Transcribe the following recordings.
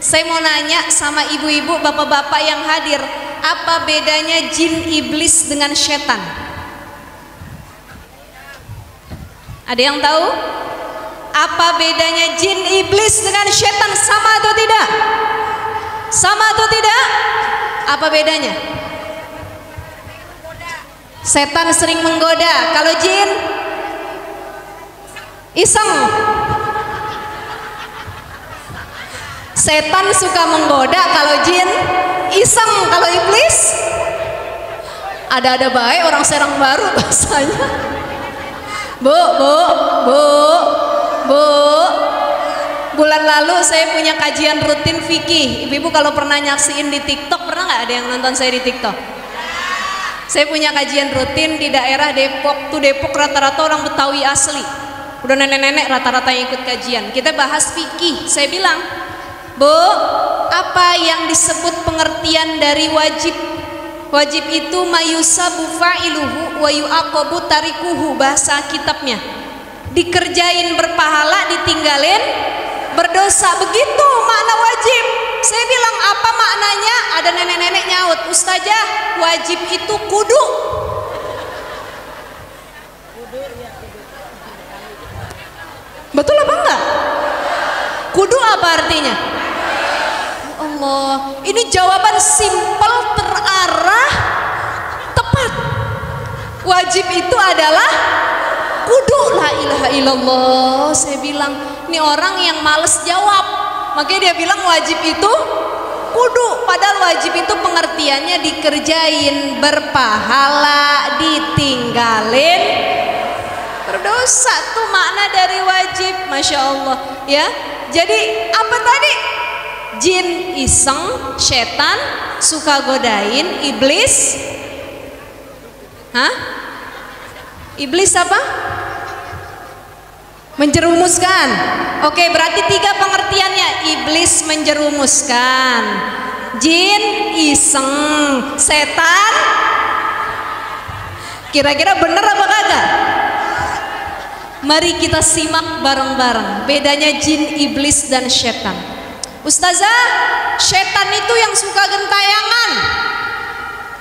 Saya mau nanya sama ibu-ibu, bapak-bapak yang hadir, apa bedanya jin iblis dengan setan? Ada yang tahu? Apa bedanya jin iblis dengan setan, sama atau tidak? Sama atau tidak? Apa bedanya? Setan sering menggoda, kalau jin iseng. Setan suka menggoda, kalau jin iseng. Kalau iblis ada-ada baik, orang Serang Baru bahasanya. Bu, bulan lalu saya punya kajian rutin fikih. Ibu-ibu kalau pernah nyaksiin di TikTok, pernah nggak ada yang nonton saya di TikTok? Saya punya kajian rutin di daerah Depok. Tuh Depok rata-rata orang Betawi asli. Udah nenek-nenek rata-rata yang ikut kajian. Kita bahas fikih. Saya bilang, Bu, apa yang disebut pengertian dari wajib? Wajib itu mayusabu fa'iluhu wa yu'aqabu tarikuhu, bahasa kitabnya. Dikerjain berpahala, ditinggalin berdosa. Begitu makna wajib. Saya bilang, apa maknanya? Ada nenek-nenek nyaut, Ustazah, wajib itu kudu. Betul apa enggak? Kudu apa artinya? Allah, ini jawaban simpel, terarah, tepat. Wajib itu adalah kudu. La ilaha illallah. Saya bilang, ini orang yang males jawab, makanya dia bilang wajib itu kudu. Padahal wajib itu pengertiannya dikerjain berpahala, ditinggalin berdosa. Tuh makna dari wajib. Masya Allah ya. Jadi apa tadi? Jin iseng, setan suka godain, iblis iblis apa? Menjerumuskan. Oke, berarti 3 pengertiannya. Iblis menjerumuskan, jin iseng, setan kira-kira bener apa kagak? Mari kita simak bareng-bareng bedanya jin, iblis, dan setan. Ustazah, setan itu yang suka gentayangan,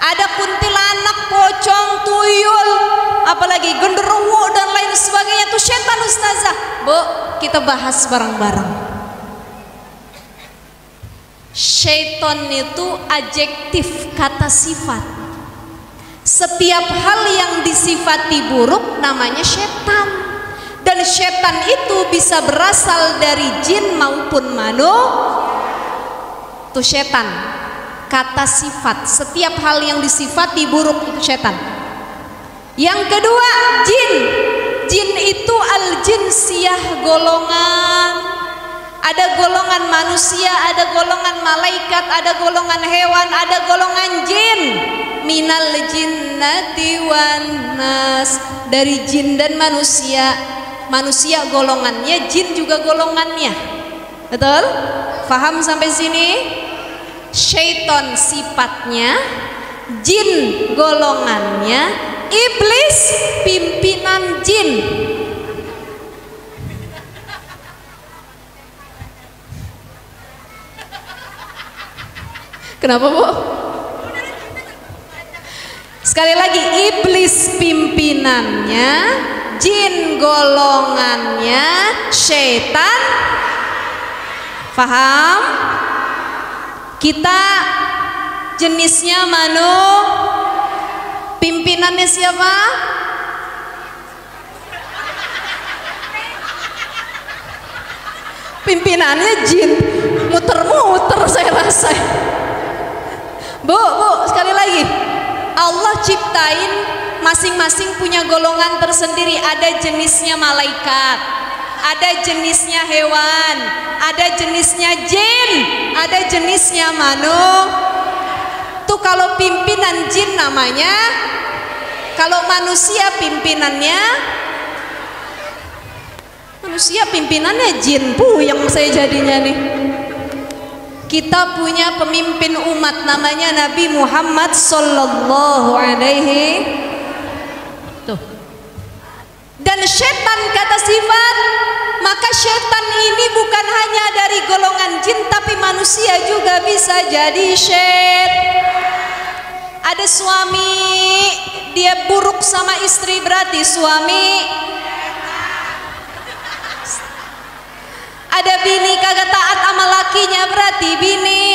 ada kuntilanak, pocong, tuyul, apalagi genderuwo dan lain sebagainya, itu setan Ustazah. Bu, kita bahas bareng-bareng. Syaiton itu adjektif, kata sifat. Setiap hal yang disifati buruk namanya setan. Dan setan itu bisa berasal dari jin maupun itu setan, kata sifat. Setiap hal yang disifati buruk itu setan. Yang kedua, jin. Jin itu al-jinsiyah, golongan. Ada golongan manusia, ada golongan malaikat, ada golongan hewan, ada golongan jin. Minal jinnati wan nas, dari jin dan manusia. Manusia golongannya, jin juga golongannya. Betul? Faham sampai sini? Syaiton sifatnya, jin golongannya, iblis pimpinan jin. Kenapa, Bu? Sekali lagi, iblis pimpinannya, jin golongannya, syaitan. Paham? Kita jenisnya pimpinannya siapa? Pimpinannya jin. Muter-muter saya rasa. Bu, sekali lagi, Allah ciptain masing-masing punya golongan tersendiri. Ada jenisnya malaikat, ada jenisnya hewan, ada jenisnya jin, ada jenisnya tuh kalau pimpinan jin namanya, kalau manusia pimpinannya jin. Yang saya jadinya nih. Kita punya pemimpin umat namanya Nabi Muhammad sallallahu alaihi. Tuh. Dan setan kata sifat, maka setan ini bukan hanya dari golongan jin tapi manusia manusia juga bisa jadi syaitan. Ada suami dia buruk sama istri, berarti suami. Ada bini kagak taat sama lakinya, berarti bini.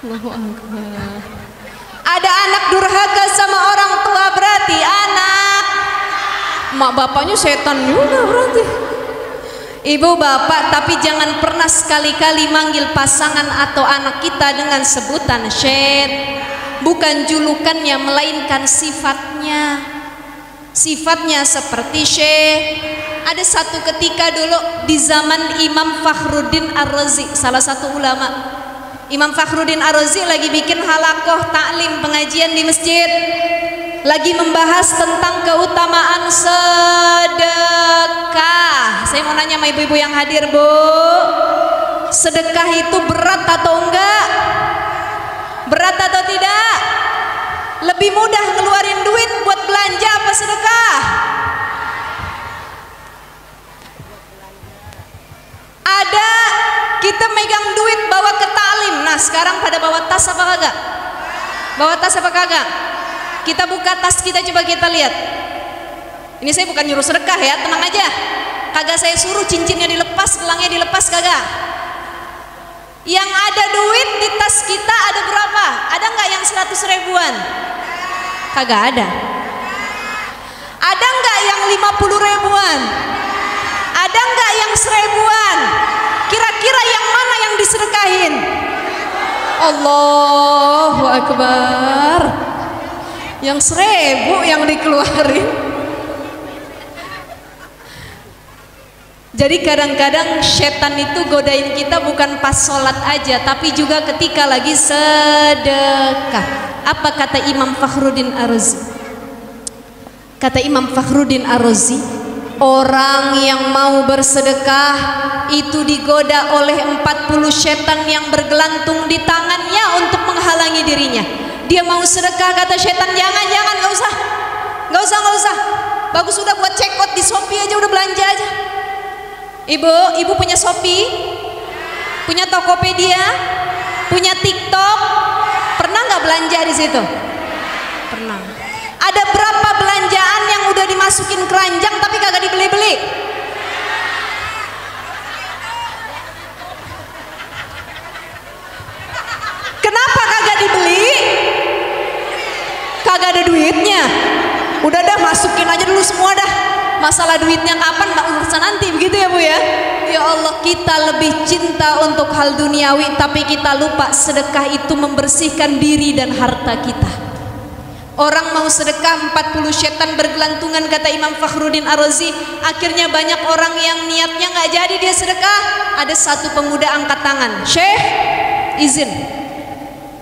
Allahu Akbar. Ada anak durhaka sama orang tua, berarti anak. Mak bapaknya setan juga berarti. Ibu bapak, tapi jangan pernah sekali-kali manggil pasangan atau anak kita dengan sebutan syaitan. Bukan julukannya, melainkan sifatnya. Sifatnya seperti syaitan. Ada satu ketika dulu di zaman Imam Fakhruddin Ar-Razi, salah satu ulama. Imam Fakhruddin Ar-Razi lagi bikin halakoh taklim pengajian di masjid, lagi membahas tentang keutamaan sedekah. Saya mau nanya sama ibu-ibu yang hadir, Bu, sedekah itu berat atau enggak? Berat atau tidak? Lebih mudah ngeluarin duit buat belanja apa sedekah? Ada kita megang duit bawa ke taklim. Nah sekarang pada bawa tas apa kagak? Bawa tas apa kagak? Kita buka tas kita, coba kita lihat. Ini saya bukan nyuruh sedekah ya, tenang aja. Kagak saya suruh cincinnya dilepas, gelangnya dilepas, kagak. Yang ada duit di tas kita ada berapa? Ada nggak yang 100 ribuan? Kagak ada. Ada nggak yang 50 ribuan? Ada nggak yang 1000-an? Kira-kira yang mana yang disedekahin? Allahu Akbar. Yang 1000 yang dikeluarin. Jadi kadang-kadang setan itu godain kita bukan pas sholat aja, tapi juga ketika lagi sedekah. Apa kata Imam Fakhruddin Ar-Razi? Kata Imam Fakhruddin Ar-Razi, orang yang mau bersedekah itu digoda oleh 40 setan yang bergelantung di tangannya untuk menghalangi dirinya. Dia mau sedekah, kata setan, jangan, nggak usah. Bagus, sudah buat cekot di Shopee aja, udah belanja aja. Ibu punya Shopee, punya Tokopedia, punya TikTok, pernah nggak belanja di situ? Pernah. Ada berapa belanjaan yang udah dimasukin keranjang tapi kagak dibeli-beli? Kenapa kagak dibeli? Kagak ada duitnya. Udah dah, masukin aja dulu semua dah. Masalah duitnya kapan, tak urusan nanti, begitu ya Bu ya. Ya Allah, kita lebih cinta untuk hal duniawi, tapi kita lupa sedekah itu membersihkan diri dan harta kita. Orang mau sedekah 40 setan bergelantungan, kata Imam Fakhruddin Ar-Razi. Akhirnya banyak orang yang niatnya nggak jadi dia sedekah. Ada satu pemuda angkat tangan, Syekh, izin,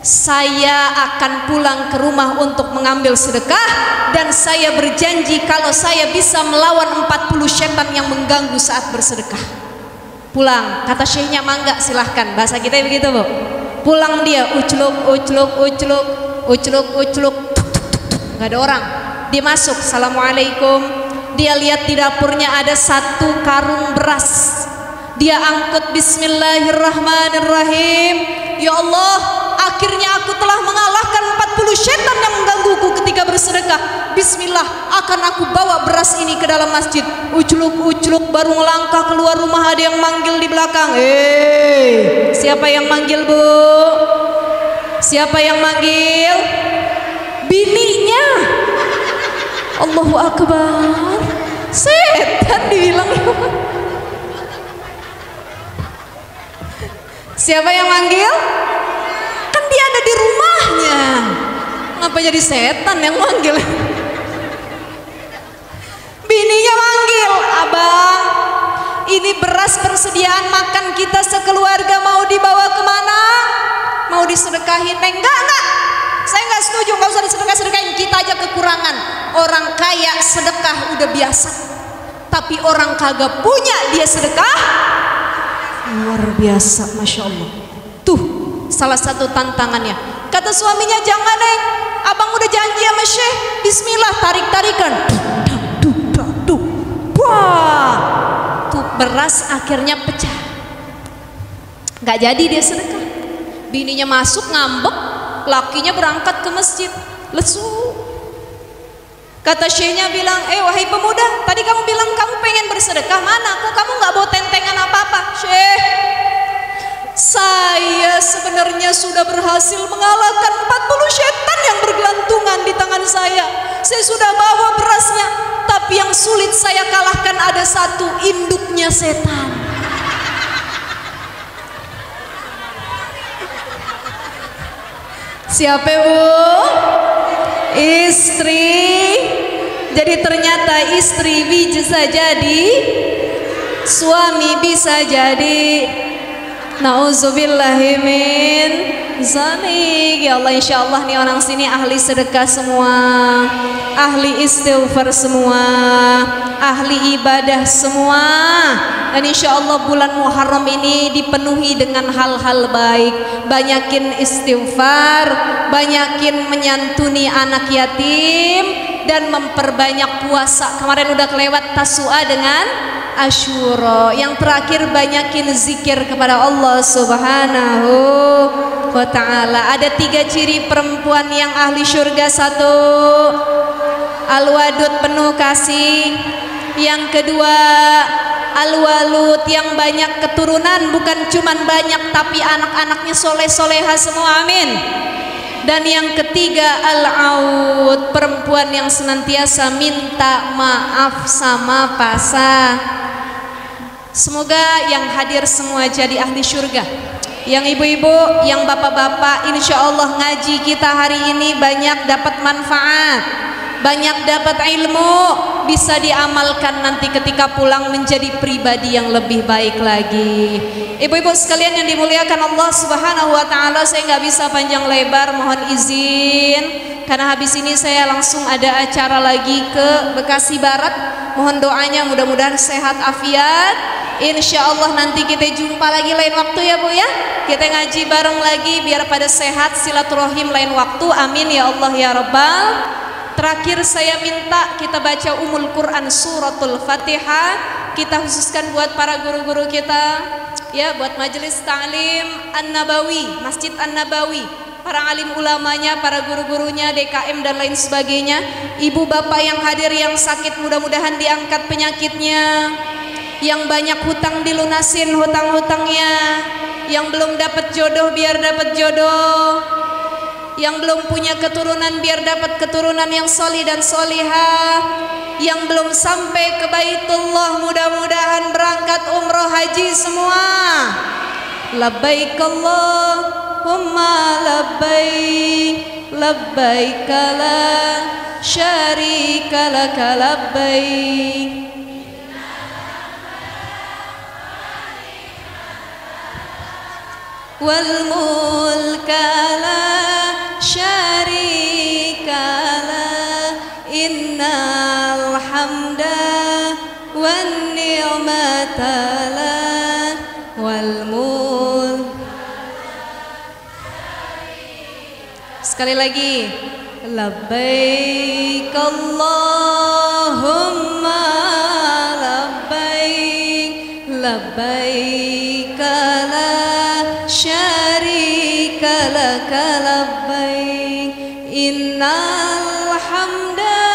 saya akan pulang ke rumah untuk mengambil sedekah, dan saya berjanji kalau saya bisa melawan 40 setan yang mengganggu saat bersedekah. Pulang, kata syekhnya, mangga silahkan, bahasa kita begitu Bu. Pulang dia, ucluk, nggak ada orang. Dia masuk, assalamualaikum. Dia lihat di dapurnya ada satu karung beras. Dia angkut, bismillahirrahmanirrahim. Ya Allah, akhirnya aku telah mengalahkan 40 setan yang menggangguku ketika bersedekah. Bismillah, akan aku bawa beras ini ke dalam masjid. Ucluk, baru melangkah keluar rumah, ada yang manggil di belakang. Siapa yang manggil Bu? Siapa yang manggil? Bininya. Allahu Akbar. Setan dibilang. Siapa yang manggil? Kan dia ada di rumahnya. Ngapa jadi setan yang manggil? Bininya manggil, abang, ini beras persediaan makan kita sekeluarga, mau dibawa kemana? Mau disedekahin? Enggak, saya nggak setuju, nggak usah disedekahin, kita aja kekurangan. Orang kaya sedekah udah biasa, tapi orang kagak punya dia sedekah luar biasa, Masya Allah. Tuh salah satu tantangannya. Kata suaminya, jangan Neng, abang udah janji sama Syekh, bismillah, tarik-tarikan, wah, tuh beras akhirnya pecah, nggak jadi dia sedekah. Bininya masuk ngambek, lakinya berangkat ke masjid lesu. Kata syekhnya bilang, wahai pemuda, tadi kamu bilang kamu pengen bersedekah, mana kok kamu nggak bawa tentengan apa-apa? Syekh, saya sebenarnya sudah berhasil mengalahkan 40 setan yang bergelantungan di tangan saya. Saya sudah bawa berasnya, tapi yang sulit saya kalahkan ada satu, induknya setan. Siapa bu? Istri. Jadi ternyata istri bisa jadi suami, bisa jadi nauzubillahimin zalik. Ya Allah, insya Allah nih orang sini ahli sedekah semua, ahli istighfar semua, ahli ibadah semua. Dan insya Allah bulan Muharram ini dipenuhi dengan hal-hal baik. Banyakin istighfar, banyakin menyantuni anak yatim, dan memperbanyak puasa. Kemarin udah kelewat Tasu'a dengan Asyura. Yang terakhir banyakin zikir kepada Allah Subhanahu wa ta'ala. Ada 3 ciri perempuan yang ahli syurga. 1, al-wadud, penuh kasih. Yang kedua, al-walud, yang banyak keturunan, bukan cuman banyak tapi anak-anaknya soleh-soleha semua, amin. Dan yang ketiga, al-aud, perempuan yang senantiasa minta maaf sama pasah. Semoga yang hadir semua jadi ahli syurga. Yang ibu-ibu, yang bapak-bapak, insya Allah ngaji kita hari ini banyak dapat manfaat, banyak dapat ilmu, bisa diamalkan nanti ketika pulang menjadi pribadi yang lebih baik lagi. Ibu-ibu sekalian yang dimuliakan Allah Subhanahu wa ta'ala, saya nggak bisa panjang lebar, mohon izin karena habis ini saya langsung ada acara lagi ke Bekasi Barat. Mohon doanya mudah-mudahan sehat afiat. Insya Allah nanti kita jumpa lagi lain waktu ya Bu ya. Kita ngaji bareng lagi biar pada sehat, silaturahim lain waktu, amin ya Allah ya Rabbal. Terakhir saya minta kita baca Ummul Quran suratul Fatihah. Kita khususkan buat para guru-guru kita, ya, buat majelis ta'lim An-Nabawi, Masjid An-Nabawi, para alim ulamanya, para guru-gurunya, DKM dan lain sebagainya. Ibu bapak yang hadir yang sakit mudah-mudahan diangkat penyakitnya. Yang banyak hutang dilunasin hutang-hutangnya. Yang belum dapat jodoh biar dapat jodoh. Yang belum punya keturunan biar dapat keturunan yang solih dan solihah. Yang belum sampai ke Baitullah mudah-mudahan berangkat umroh haji semua. Labbaik Allahumma labbaik, labbaik la syarika laka labbaik. Wal mulka la syarika la, innal hamda wan ni'mata la, wal mulk. Sekali lagi, labbaik Allahumma labbaik, labbaik la syarika laka labbaik, innal hamda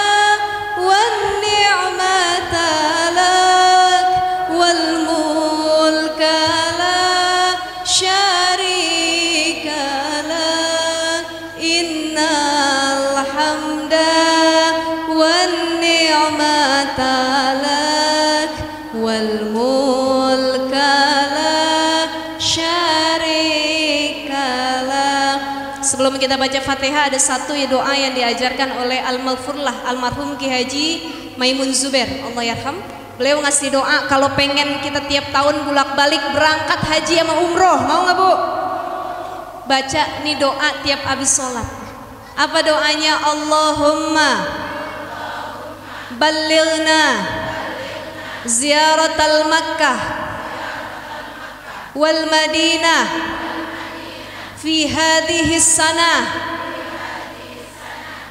wan ni'mata lak, wal mulka la syarika lak, innal hamda wan ni'mata lak, wal mulka la syarikalah. Sebelum kita baca Fatihah ada satu doa yang diajarkan oleh Al-Maghfurlah almarhum Ki Haji Maimun Zubair, Allah yarham. Beliau ngasih doa kalau pengen kita tiap tahun bolak-balik berangkat haji sama umroh, mau nggak Bu? Baca nih doa tiap habis sholat. Apa doanya? Allahumma ballighna ziyaratal Makkah wal Madinah fi hadhihi sanah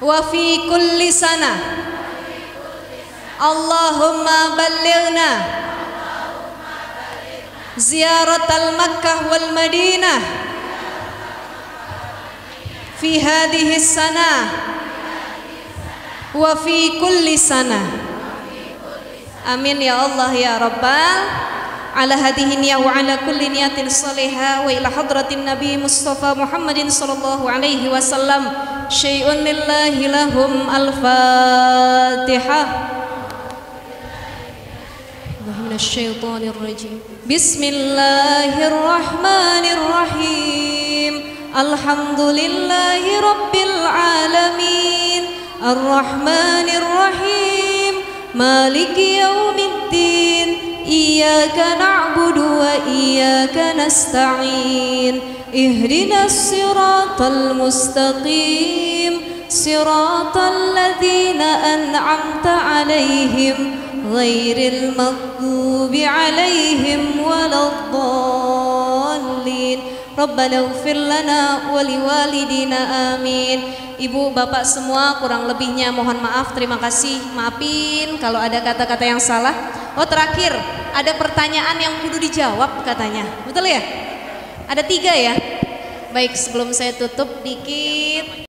wa fi kulli sanah. Allahumma ballighna ziyaratal Makkah wal Madinah fi hadhihi sanah wa fi kulli sanah. Amin ya Allah ya Rabbal ala hadhihi niyah wa ala kulli niyatin salihah wa ila hadratin Nabi Mustafa Muhammadin sallallahu alaihi wasallam syai'un lillahi lahum al-Fatihah. Minasyaitonir rajim. Bismillahirrahmanirrahim. Alhamdulillahi rabbil alamin. Arrahmanirrahim. Maliki yaumiddin. Iyyaka na'budu wa iyyaka nasta'in. Ihdinas siratal mustaqim. Siratal ladzina an'amta 'alaihim ghairil maghdubi 'alaihim waladdallin. Rabbana ighfir lana wa liwalidina amin. Ibu bapak semua kurang lebihnya mohon maaf, terima kasih, maafin kalau ada kata-kata yang salah. Oh terakhir ada pertanyaan yang kudu dijawab katanya, betul ya? Ada 3 ya. Baik, sebelum saya tutup dikit